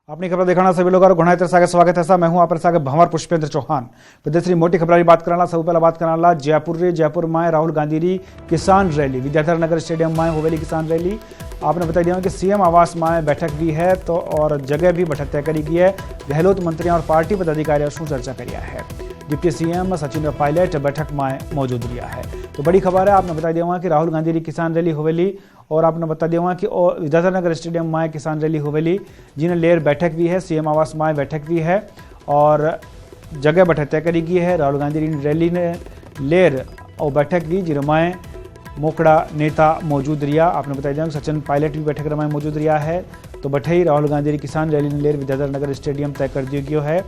अपनी खबर दिखाना सभी लोग और घुनाई तरह स्वागत है। मैं हूं आप भंवर पुष्पेंद्र चौहान। प्रदेश की मोटी खबर की बात करना सब पहला बात करना जयपुर में राहुल गांधी री किसान रैली विद्याधर नगर स्टेडियम में होवेली किसान रैली। आपने बता दिया कि सीएम आवास में बैठक भी है तो और जगह भी बैठक तय करी गई है। गहलोत मंत्रियों और पार्टी पदाधिकारियों से चर्चा करिया है। डिप्टी सीएम सचिन पायलट बैठक में मौजूद रहा है। तो बड़ी खबर है, आपने बता दिया कि राहुल गांधी री किसान रैली होवेली और आपने बता दिया कि विद्याधर नगर स्टेडियम में किसान रैली होवेली जिन्हें लेर बैठक भी है। सीएम आवास में बैठक भी है और जगह बैठक तय करी गई है। राहुल गांधी रैली ने लेर और बैठक भी जिनमें मोकड़ा नेता मौजूद रहा। आपने बता दिया सचिन पायलट भी बैठक में मौजूद रहा है। तो बठई राहुल गांधी किसान रैली ने लेर विद्याधर नगर स्टेडियम तय कर दिया गया है।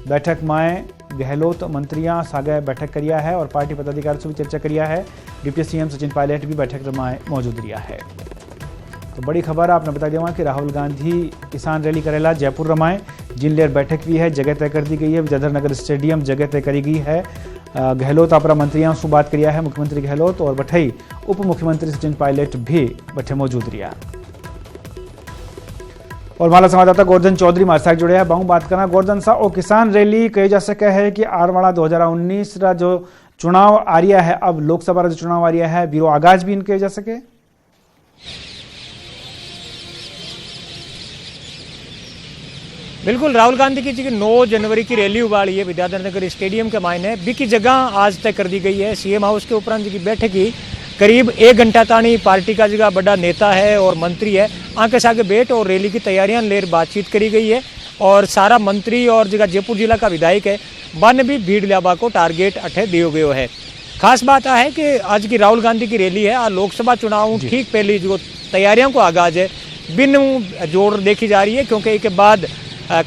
बैठक में गहलोत मंत्रियां सागे बैठक करिया है और पार्टी पदाधिकारी से भी चर्चा करिया है। डिप्टी सीएम सचिन पायलट भी बैठक में मौजूद रहा है। तो बड़ी खबर आपने बता दिया कि राहुल गांधी किसान रैली करेला जयपुर रमाए जिन लेर बैठक भी है। जगह तय कर दी गई है। विद्याधर नगर स्टेडियम जगह तय करी गई है। गहलोत अपना मंत्रियों से बात करिया है। मुख्यमंत्री गहलोत और बठई उप मुख्यमंत्री सचिन पायलट भी बैठे मौजूद रहा। और माला संवाददाता गोवर्धन चौधरी हमारे साथ जुड़े हैं। बहु बात करना गोवर्धन सा और किसान रैली कही जा सके है कि आरवाड़ा 2019 रा जो चुनाव आ रहा है, अब लोकसभा जो चुनाव आ रहा है बीरो आगाज भी इनके जा सके। बिल्कुल, राहुल गांधी की 9 जनवरी की रैली उबाड़ी है विद्याधर नगर स्टेडियम के मायने बी की जगह आज तय कर दी गई है। सीएम हाउस के उपरांत जी की बैठक की करीब 1 घंटा तानी पार्टी का जगह बड़ा नेता है और मंत्री है आगे सागे बैठ और रैली की तैयारियां लेर बातचीत करी गई है। और सारा मंत्री और जगह जयपुर जिला का विधायक है बन भी भीड़ लियाबा को टारगेट अठे दियो गयो है। खास बात है कि आज की राहुल गांधी की रैली है और लोकसभा चुनाव ठीक पहली जो तैयारियों को आगाज है बिन जोड़ देखी जा रही है, क्योंकि इसके बाद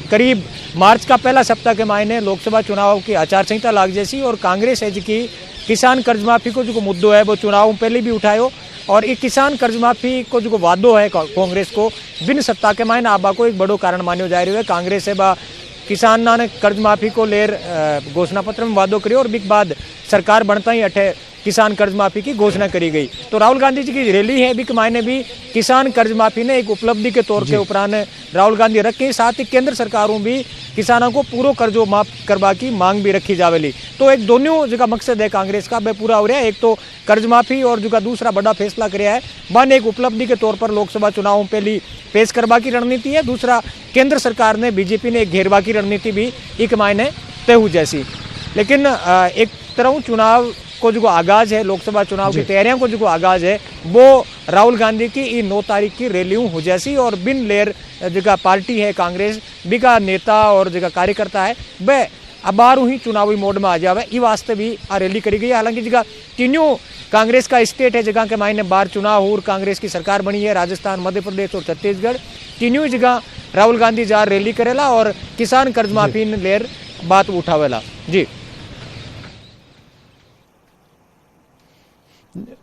करीब मार्च का पहला सप्ताह के मायने लोकसभा चुनाव की आचार संहिता लाग जैसी और कांग्रेस है जी किसान कर्ज माफी को जो मुद्दो है वो चुनाव पहले भी उठायो और एक किसान कर्ज माफी को जो वादो है कांग्रेस को बिन सत्ता के मायने आबा को एक बड़ो कारण मानो जा रही है। कांग्रेस है बा किसान ने कर्ज माफी को लेर घोषणा पत्र में वादो करियो और बिक बाद सरकार बनता ही अठे किसान कर्ज माफी की घोषणा करी गई। तो राहुल गांधी जी की रैली है बिक मायने भी किसान कर्ज माफी ने एक उपलब्धि के तौर के उपरांत राहुल गांधी रखे। साथ ही केंद्र सरकारों भी किसानों को पूरा कर्जो माफ करवा की मांग भी रखी जावेली। तो एक दोनों जगह मकसद है कांग्रेस का वह पूरा हो रहा है। एक तो कर्ज माफी और जो दूसरा बड़ा फैसला कराया है वन एक उपलब्धि के तौर पर लोकसभा चुनाव पहली पेश करवा की रणनीति है। दूसरा केंद्र सरकार ने बीजेपी ने एक घेरवा की रणनीति भी एक मायने तय हो जैसी। लेकिन एक तरह चुनाव को जो आगाज है लोकसभा चुनाव की तैयारियों को जो आगाज है वो राहुल गांधी की 9 तारीख की रैलियों हो जैसी और बिन लेर जगह पार्टी है कांग्रेस बिका नेता और जगह कार्यकर्ता है वह अबारू ही चुनावी मोड में आ जावे ये वास्ते भी आ रैली करी गई है। हालांकि जगह तीनों कांग्रेस का स्टेट है जगह के मायने बार चुनाव और कांग्रेस की सरकार बनी है। राजस्थान, मध्य प्रदेश और छत्तीसगढ़ तीनों जगह राहुल गांधी जा रैली करेला और किसान कर्ज माफी लेर बात उठावेला।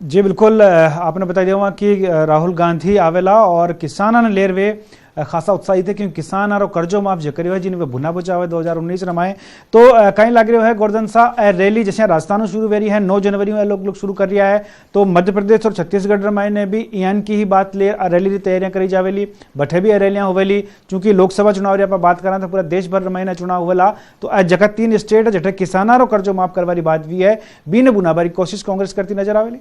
जी बिल्कुल, आपने बता दिया कि राहुल गांधी आवेला और किसान ने लेर वे खासा उत्साहित है क्योंकि किसान और कर्जो माफ जो करियो है जिन्हें भुना बुझावे 2019 रमाए। तो कहीं लग रहा है गोवर्धन सा रैली जैसे राजस्थान शुरू हो रही है 9 जनवरी में लोग शुरू कर रहा है। तो मध्य प्रदेश और छत्तीसगढ़ रमाए ने भी इन की ही बात ले रैली की तैयारियां करी जावेली बठे भी रैलियां होवेली। चूंकि लोकसभा चुनाव पर बात करा तो पूरा देश भर रमाए चुनाव होवेला। तो जगह 3 स्टेट है जटे किसान और कर्जो माफ करवारी बात भी है बिन बुनाबारी कोशिश कांग्रेस करती नजर आवेली।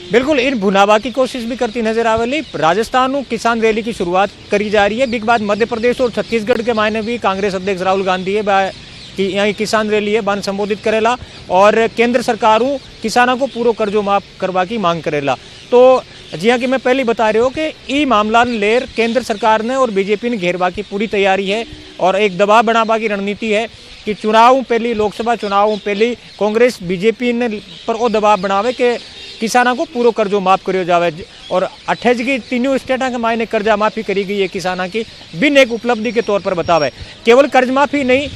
बिल्कुल, इन भुनावा की कोशिश भी करती नजर आवेली। राजस्थान किसान रैली की शुरुआत करी जा रही है बिग बाद मध्य प्रदेश और छत्तीसगढ़ के मायने भी कांग्रेस अध्यक्ष राहुल गांधी है कि यहाँ किसान रैली है बन संबोधित करेला और केंद्र सरकारों किसानों को पूरा कर्जो माफ करवा की मांग करेला। तो जी हाँ कि मैं पहले बता रही हूँ कि ई मामला लेर केंद्र सरकार ने और बीजेपी ने घेरवा की पूरी तैयारी है और एक दबाव बनावा की रणनीति है कि चुनाव पहली लोकसभा चुनाव पहली कांग्रेस बीजेपी ने पर वो दबाव बनावे कि किसानों को पूरा कर्जो माफ करियो जावे और 28 की तीनों स्टेटा के मायने कर्जा माफी करी गई है किसानों की बिन एक उपलब्धि के तौर पर बतावे। केवल कर्ज माफी नहीं,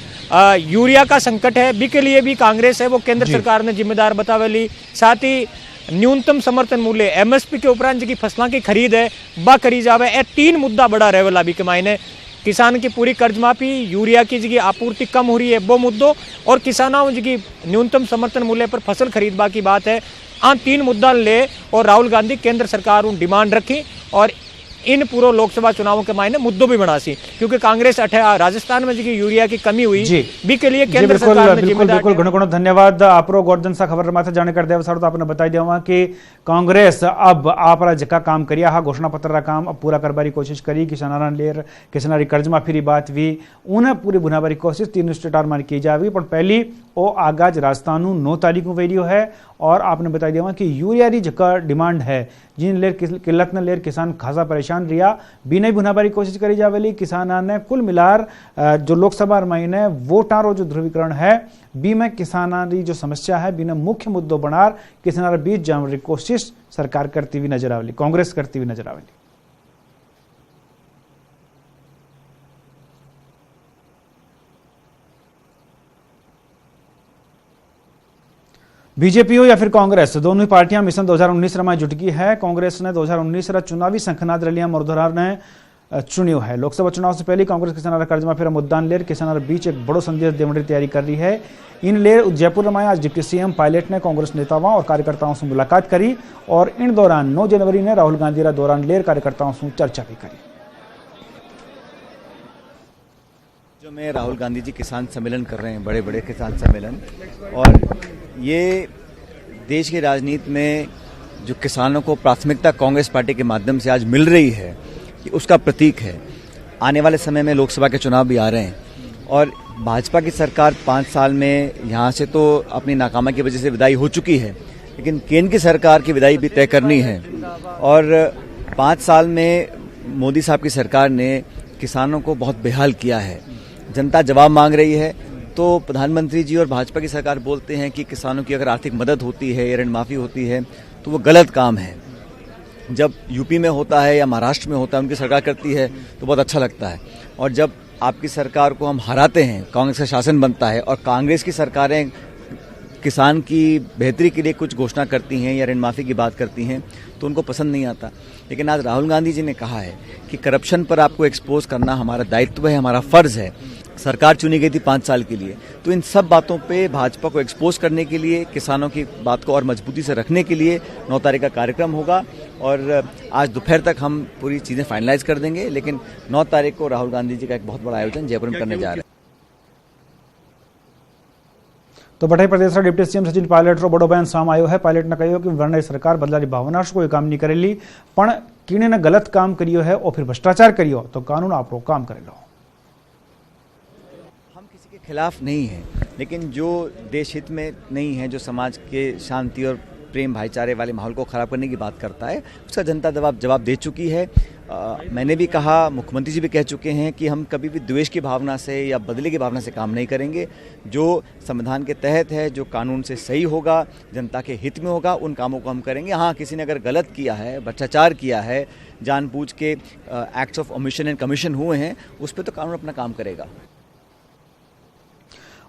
यूरिया का संकट है बी के लिए भी कांग्रेस है वो केंद्र सरकार ने जिम्मेदार बतावेली। साथ ही न्यूनतम समर्थन मूल्य MSP के उपरांत की फसलों की खरीद है बा करी जावे। ए 3 मुद्दा बड़ा रहेला बी के मायने किसान की पूरी कर्ज माफी, यूरिया की जगह आपूर्ति कम हो रही है वो मुद्दों और किसानों की न्यूनतम समर्थन मूल्य पर फसल खरीदबा की बात है तीन मुद्दा ले और राहुल गांधी केंद्र सरकार उन डिमांड रखी और इन पूरे लोकसभा चुनावों के मायने मुद्दों भी बना सी, क्योंकि कांग्रेस राजस्थान में जी यूरिया की कमी हुई बी के लिए केंद्र सरकार ने बिल्कुल घणो धन्यवाद आपरो गोवर्धन सा खबर माथे जाने कर देव सारो तो आपने बताई देवा कि कांग्रेस अब आपरा जका काम करिया हा घोषणा पत्र रा काम अब पूरा करबारी कोशिश करी, किसानारा लेर किसानारी कर्ज माफी री बात भी उन्हें पूरी बुनाबारी कोशिश 3 स्टेटार में की जावी, पर पहली ओ आगाज राजस्थान 9 तारीख को वेरियो है और आपने बताई देवा कि यूरिया री जका डिमांड है जिन लेर किल्लत ने लेर किसान खासा परेशान रिया भी नहीं बुनाबारी कोशिश करी जावेली। किसाना ने कुल मिलार जो लोकसभा महीने वोटारो जो ध्रुवीकरण है बी में किसाना री जो समस्या है बिना मुख्य मुद्दों बनार किसानारा बीच जाने कोशिश सरकार करती हुई नजर आवेली, कांग्रेस करती हुई नजर आवेली। बीजेपी हो या फिर कांग्रेस दोनों ही पार्टियां मिशन 2019 में जुटगी है। कांग्रेस ने 2019 चुनावी संखनाद रैलियां मुरधरार ने चुनियो है। लोकसभा चुनाव से पहले कांग्रेस किसानारा कर्ज माफी मुद्दान लेर किसानारा बीच एक बड़ो संदेश देने की तैयारी कर रही है। इन लेर जयपुर में आज डिप्टी सीएम पायलट ने कांग्रेस नेताओं और कार्यकर्ताओं से मुलाकात करी और इन दौरान 9 जनवरी ने राहुल गांधी रा दौरान लेर कार्यकर्ताओं से चर्चा भी करी। जो में राहुल गांधी जी किसान सम्मेलन कर रहे हैं, बड़े बड़े किसान सम्मेलन, और ये देश की राजनीति में जो किसानों को प्राथमिकता कांग्रेस पार्टी के माध्यम से आज मिल रही है कि उसका प्रतीक है। आने वाले समय में लोकसभा के चुनाव भी आ रहे हैं और भाजपा की सरकार 5 साल में यहाँ से तो अपनी नाकामी की वजह से विदाई हो चुकी है, लेकिन केंद्र की सरकार की विदाई भी तय करनी है और 5 साल में मोदी साहब की सरकार ने किसानों को बहुत बेहाल किया है। जनता जवाब मांग रही है तो प्रधानमंत्री जी और भाजपा की सरकार बोलते हैं कि किसानों की अगर आर्थिक मदद होती है या ऋण माफी होती है तो वो गलत काम है। जब यूपी में होता है या महाराष्ट्र में होता है, उनकी सरकार करती है तो बहुत अच्छा लगता है, और जब आपकी सरकार को हम हराते हैं, कांग्रेस का शासन बनता है और कांग्रेस की सरकारें किसान की बेहतरी के लिए कुछ घोषणा करती हैं या ऋण माफी की बात करती हैं तो उनको पसंद नहीं आता। लेकिन आज राहुल गांधी जी ने कहा है कि करप्शन पर आपको एक्सपोज करना हमारा दायित्व है, हमारा फर्ज है। सरकार चुनी गई थी 5 साल के लिए, तो इन सब बातों पे भाजपा को एक्सपोज करने के लिए, किसानों की बात को और मजबूती से रखने के लिए 9 तारीख का कार्यक्रम होगा और आज दोपहर तक हम पूरी चीजें फाइनलाइज कर देंगे। लेकिन 9 तारीख को राहुल गांधी जी का एक बहुत बड़ा आयोजन जयपुर में करने जा रहे हैं। तो बटाई प्रदेश डिप्टी सीएम सचिन पायलट रो बड़ो बयान साम आयो है। पायलट ने कहो कि वरना सरकार बदलारी भावना से कोई काम नहीं करेली, पण किने ने गलत काम करियो है और फिर भ्रष्टाचार करियो तो कानून आपरो काम करेलो। हम किसी के खिलाफ नहीं है, लेकिन जो देश हित में नहीं है, जो समाज के शांति और प्रेम भाईचारे वाले माहौल को खराब करने की बात करता है, उसका जनता जवाब दे चुकी है। मैंने भी कहा, मुख्यमंत्री जी भी कह चुके हैं कि हम कभी भी द्वेष की भावना से या बदले की भावना से काम नहीं करेंगे। जो संविधान के तहत है, जो कानून से सही होगा, जनता के हित में होगा, उन कामों को हम करेंगे। हाँ, किसी ने अगर गलत किया है, भ्रष्टाचार किया है, जानबूझ के acts of omission and commission हुए हैं, उस पर तो कानून अपना काम करेगा।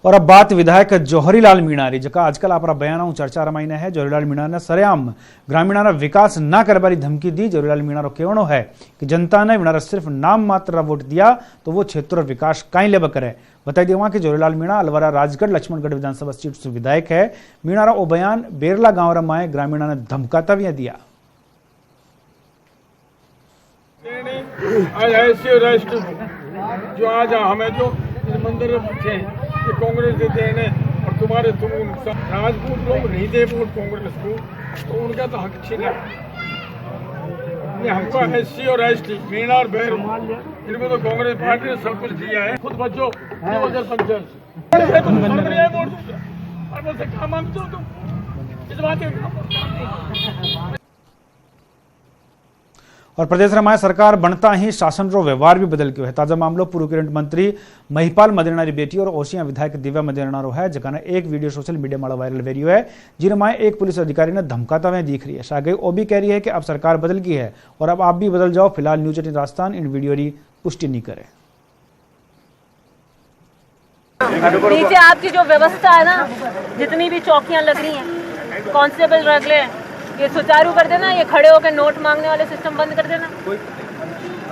और अब बात विधायक जौहरीलाल मीणा री, जका आजकल आपरा बयान चर्चा रमाईने है। जौहरीलाल मीणा ने सरेआम ग्रामीणा विकास ना करबारी धमकी दी। जौहरीलाल मीणा रो कहनो है कि जनता ने मीणा सिर्फ नाम मात्र वोट दिया तो वो क्षेत्र विकास कहीं लेब करे। बताई देवा कि जौहरीलाल मीणा अलवारा राजगढ़ लक्ष्मणगढ़ विधानसभा सीट से विधायक है। मीणा रो बयान बेरला गांव रमाए ग्रामीणा ने धमकाता भी दिया। जो आज हमें जो मंदिर कांग्रेस देते हैं और तुम्हारे तुम राजपूत लोग नहीं दे वोट कांग्रेस को, तो उनका तो हक छीना। हमको एससी और एसटी, मीणा और बैर, इनको तो कांग्रेस पार्टी ने सब कुछ दिया है। खुद बच्चों क्या मांगते हो तुम इस बात। और प्रदेश में सरकार बनता ही शासन रो व्यवहार भी बदल गयो है। ताजा मामलो पूर्व कैबिनेट मंत्री महिपाल मदेरणा री बेटी और ओसिया विधायक दिव्या मदेरणा रो है, जकाने एक वीडियो सोशल मीडिया में वायरल वेरियो है, जिनमें एक पुलिस अधिकारी ने धमकाता हुए दिख रही है। सागे वो भी कह रही है कि अब सरकार बदल गई है और अब आप भी बदल जाओ। फिलहाल न्यूज 18 राजस्थान इन वीडियो की पुष्टि नहीं करे। नीचे आपकी जो व्यवस्था है ना, जितनी भी चौकियां लग रही हैं, कांस्टेबल रख ले, ये सुचारू कर देना। ये खड़े होकर नोट मांगने वाले सिस्टम बंद कर देना।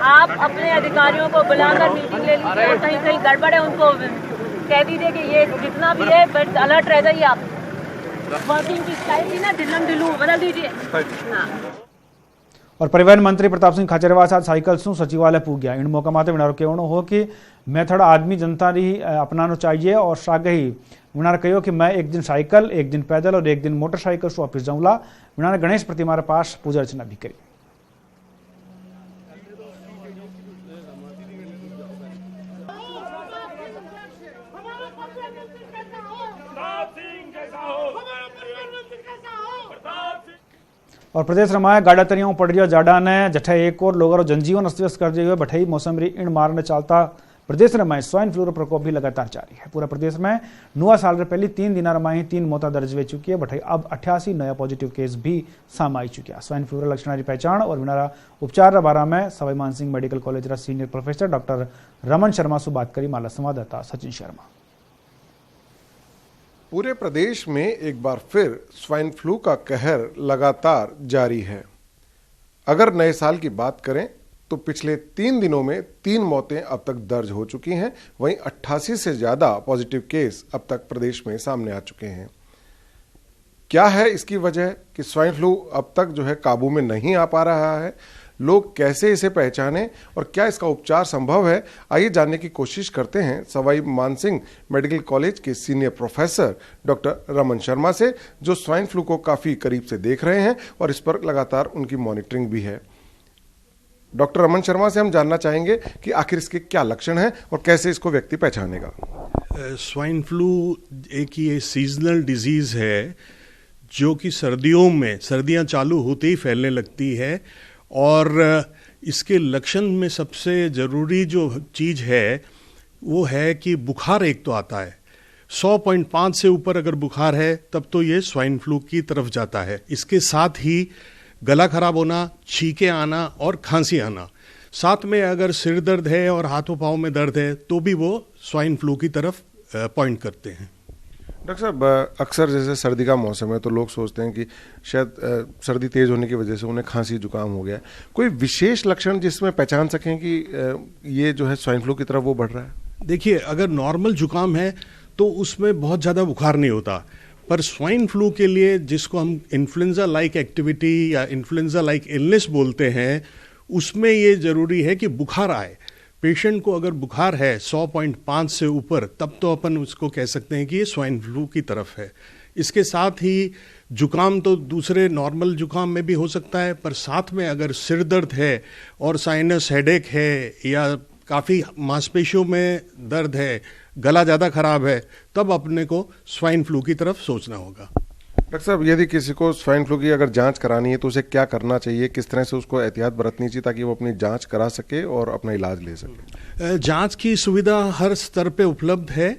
आप अपने अधिकारियों को बुलाकर मीटिंग ले लीजिए और कहीं कहीं गड़बड़ है उनको कह दीजिए कि ये जितना भी है बट अलर्ट रह जाइए आप। वर्किंग की स्टाइल थी ना ढिल्लम ढिल्लू बदल दीजिए। हाँ। और परिवहन मंत्री प्रताप सिंह खाचरियावास आज साइकिल से सचिवालय पूग गया। इन मौका माते विनारो कहणो हो कि मेथड आदमी जनता री अपनानो चाहिए और सागे ही विनार कहो कि मैं एक दिन साइकिल, एक दिन पैदल और एक दिन मोटरसाइकिल से ऑफिस जाऊंला। विनार गणेश प्रतिमा पास पूजा अर्चना भी करी। और प्रदेश रमाए गाड़ा तरियाओं पड़ रही जाडा ने जठे एक और लोगों जनजीवन अस्त व्यस्त कर दिए हुए बठई मौसम री इन मारने चलता प्रदेश रमाए स्वाइन फ्लू प्रकोप भी लगातार जारी है। पूरा प्रदेश में नुआ साल रे पहली 3 दिन रमाई 3 मौत दर्ज हो चुकी है। बठई अब 88 नया पॉजिटिव केस भी सामने आई चुके हैं। स्वाइन फ्लू लक्षण की पहचान और विनारा उपचार बारे में सवाई मानसिंह मेडिकल कॉलेज रा senior professor doctor Raman Sharma से बात करी माला संवाददाता सचिन शर्मा। पूरे प्रदेश में एक बार फिर स्वाइन फ्लू का कहर लगातार जारी है। अगर नए साल की बात करें तो पिछले 3 दिनों में 3 मौतें अब तक दर्ज हो चुकी हैं। वहीं 88 से ज्यादा पॉजिटिव केस अब तक प्रदेश में सामने आ चुके हैं। क्या है इसकी वजह कि स्वाइन फ्लू अब तक जो है काबू में नहीं आ पा रहा है? लोग कैसे इसे पहचानें और क्या इसका उपचार संभव है? आइए जानने की कोशिश करते हैं सवाई मानसिंह मेडिकल कॉलेज के senior professor doctor Raman Sharma से, जो स्वाइन फ्लू को काफी करीब से देख रहे हैं और इस पर लगातार उनकी मॉनिटरिंग भी है। डॉक्टर रमन शर्मा से हम जानना चाहेंगे कि आखिर इसके क्या लक्षण हैं और कैसे इसको व्यक्ति पहचानेगा। स्वाइन फ्लू एक ये सीजनल डिजीज है जो कि सर्दियां चालू होते ही फैलने लगती है और इसके लक्षण में सबसे ज़रूरी जो चीज़ है वो है कि बुखार एक तो आता है। 100.5 से ऊपर अगर बुखार है तब तो ये स्वाइन फ्लू की तरफ जाता है। इसके साथ ही गला खराब होना, छींके आना और खांसी आना। साथ में अगर सिर दर्द है और हाथों पाँव में दर्द है तो भी वो स्वाइन फ्लू की तरफ पॉइंट करते हैं। डॉक्टर साहब, अक्सर जैसे सर्दी का मौसम है तो लोग सोचते हैं कि शायद सर्दी तेज होने की वजह से उन्हें खांसी जुकाम हो गया। कोई विशेष लक्षण जिसमें पहचान सकें कि ये जो है स्वाइन फ्लू की तरफ वो बढ़ रहा है? देखिए, अगर नॉर्मल जुकाम है तो उसमें बहुत ज़्यादा बुखार नहीं होता, पर स्वाइन फ्लू के लिए जिसको हम इन्फ्लुएंजा लाइक एक्टिविटी या इन्फ्लुएंजा लाइक इलनेस बोलते हैं, उसमें ये ज़रूरी है कि बुखार आए। पेशेंट को अगर बुखार है 100.5 से ऊपर तब तो अपन उसको कह सकते हैं कि ये स्वाइन फ्लू की तरफ है। इसके साथ ही जुकाम तो दूसरे नॉर्मल जुकाम में भी हो सकता है, पर साथ में अगर सिर दर्द है और साइनस हेडेक है या काफ़ी मांसपेशियों में दर्द है, गला ज़्यादा खराब है, तब अपने को स्वाइन फ्लू की तरफ सोचना होगा। डॉक्टर साहब, यदि किसी को स्वाइन फ्लू की अगर जांच करानी है तो उसे क्या करना चाहिए? किस तरह से उसको एहतियात बरतनी चाहिए ताकि वो अपनी जांच करा सके और अपना इलाज ले सके? जांच की सुविधा हर स्तर पे उपलब्ध है।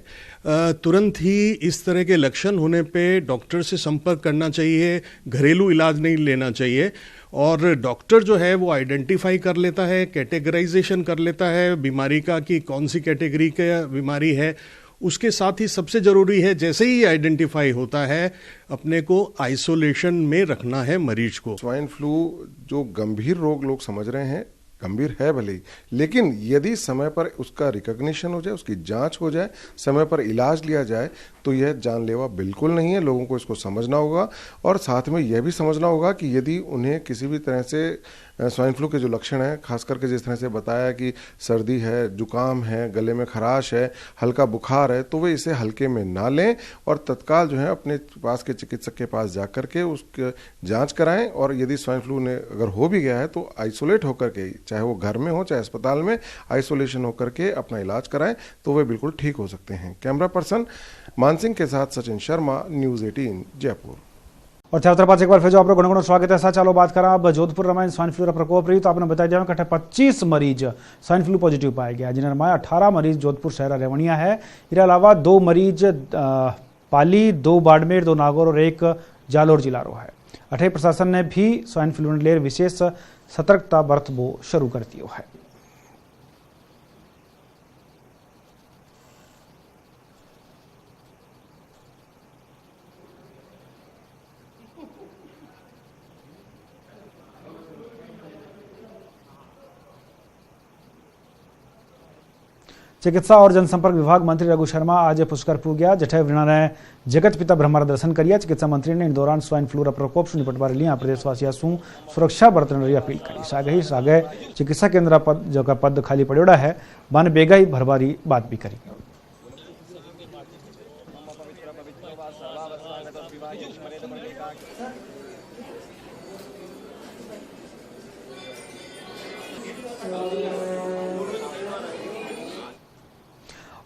तुरंत ही इस तरह के लक्षण होने पे डॉक्टर से संपर्क करना चाहिए, घरेलू इलाज नहीं लेना चाहिए। और डॉक्टर जो है वो आइडेंटिफाई कर लेता है, कैटेगराइजेशन कर लेता है बीमारी का कि कौन सी कैटेगरी का बीमारी है। उसके साथ ही सबसे ज़रूरी है, जैसे ही आइडेंटिफाई होता है, अपने को आइसोलेशन में रखना है मरीज को। स्वाइन फ्लू जो गंभीर रोग लोग समझ रहे हैं, गंभीर है भले ही, लेकिन यदि समय पर उसका रिकॉग्निशन हो जाए, उसकी जांच हो जाए, समय पर इलाज लिया जाए तो यह जानलेवा बिल्कुल नहीं है। लोगों को इसको समझना होगा और साथ में यह भी समझना होगा कि यदि उन्हें किसी भी तरह से स्वाइन फ्लू के जो लक्षण हैं, खास करके जिस तरह से बताया कि सर्दी है, जुकाम है, गले में खराश है, हल्का बुखार है, तो वे इसे हल्के में ना लें और तत्काल जो है अपने पास के चिकित्सक के पास जाकर के उसकी जांच कराएं। और यदि स्वाइन फ्लू ने अगर हो भी गया है तो आइसोलेट होकर के, चाहे वो घर में हो चाहे अस्पताल में, आइसोलेशन होकर के अपना इलाज कराएं तो वे बिल्कुल ठीक हो सकते हैं। कैमरा पर्सन मानसिंह के साथ सचिन शर्मा, न्यूज़ 18 जयपुर। और छात्रापास एक बार फिर जो आप गुण स्वागत है। चलो बात करा अब जोधपुर रमायण स्वाइन फ्लू का प्रकोप रही तो आपने बताया जाए कि 25 मरीज स्वाइन फ्लू पॉजिटिव पाया गया, जिन्हें रमाया 18 मरीज जोधपुर शहर रेवणिया है। इसके अलावा 2 मरीज पाली, 2 बाड़मेर, 2 नागौर और 1 जालोर जिला रो है। अठे प्रशासन ने भी स्वाइन फ्लू ने लेकर विशेष सतर्कता बरतबो शुरू कर दियो है। चिकित्सा और जनसंपर्क विभाग मंत्री रघु शर्मा आज पुष्कर पूग्या जठे वृणाने जगत पिता ब्रह्मार दर्शन કર્યા। चिकित्सा मंत्री ने इन दौरान स्वाइन फ्लू प्रकोप से निपटवा लिए प्रदेशवासियों सुरक्षा बरतने अपील करी। सागे ही सागे चिकित्सा केन्द्र पद खाली पड़ोड़ा है बन बेगा ही भरवारी बात भी करी।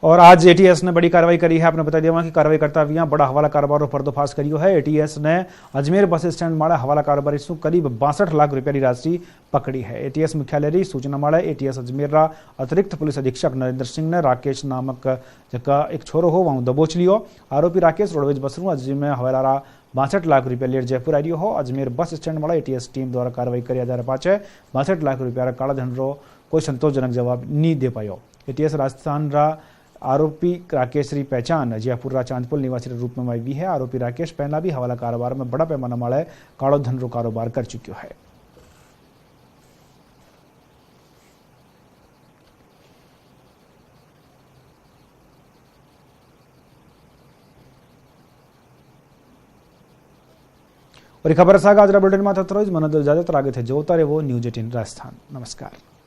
और आज एटीएस ने बड़ी कार्रवाई करी है। आपने बता दिया कि कार्रवाई करता हुआ बड़ा हवाला कारोबार पर्दोफाश करियो है। एटीएस ने अजमेर बस स्टैंड माड़े हवाला कारोबारी सु करीब 62 लाख रुपया की राशि पकड़ी है। एटीएस मुख्यालय री सूचना माड़े एटीएस अजमेर रा अतिरिक्त पुलिस अधीक्षक नरेंद्र सिंह ने राकेश नामक जका एक छोरो हो वहां दबोच लियो। आरोपी राकेश रोडवेज बसरू अजमेर हवाला 62 लाख रुपया लेट जयपुर आई हो। अजमेर बस स्टैंड माड़े एटीएस टीम द्वारा कार्रवाई कर आधार पाचे 62 लाख रुपया काला धन रो कोई संतोषजनक जवाब नहीं दे पायो। एटीएस राजस्थान रा आरोपी राकेश री पहचान जयपुर रा चांदपुल निवासी रूप में हुई है। आरोपी राकेश पहला भी हवाला कारोबार में बड़ा पैमाना माड़े कालो धन रो कारोबार कर चुक्यो है। और खबर सागा आज बुलेटिन में थतो मन इजाजत आगे थे जोता रहो न्यूज 18 राजस्थान। नमस्कार।